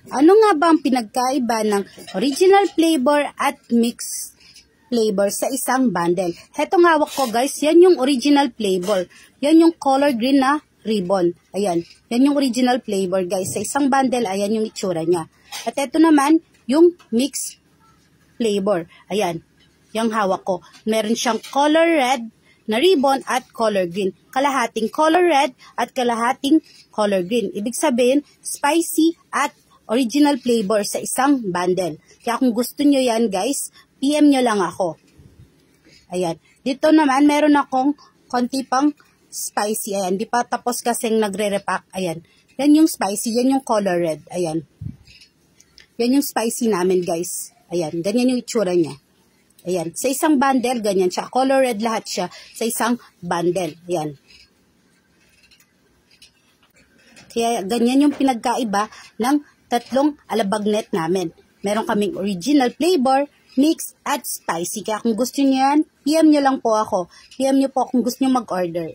Ano nga ba ang pinagkaiba ng original flavor at mixed flavor sa isang bundle? Hetong hawak ko guys, yan yung original flavor. Yan yung color green na ribbon. Ayan, yan yung original flavor guys. Sa isang bundle, ayan yung itsura niya. At ito naman, yung mixed flavor. Ayan, yung hawak ko. Meron siyang color red na ribbon at color green. Kalahating color red at kalahating color green. Ibig sabihin, spicy at original flavor sa isang bundle. Kaya kung gusto nyo yan guys, PM nyo lang ako. Ayan. Dito naman, meron akong konti pang spicy. Ayan. Di pa tapos kasing nagre-repack. Ayan. Yan yung spicy. Yan yung color red. Ayan. Yan yung spicy namin guys. Ayan. Ganyan yung itsura niya. Ayan. Sa isang bundle, ganyan siya. Color red lahat siya sa isang bundle. Ayan. Kaya ganyan yung pinagkaiba ng tatlong alabagnet namin. Meron kaming original flavor, mix, at spicy. Kaya kung gusto niyo yan, PM nyo lang po ako. PM nyo po kung gusto nyo mag-order.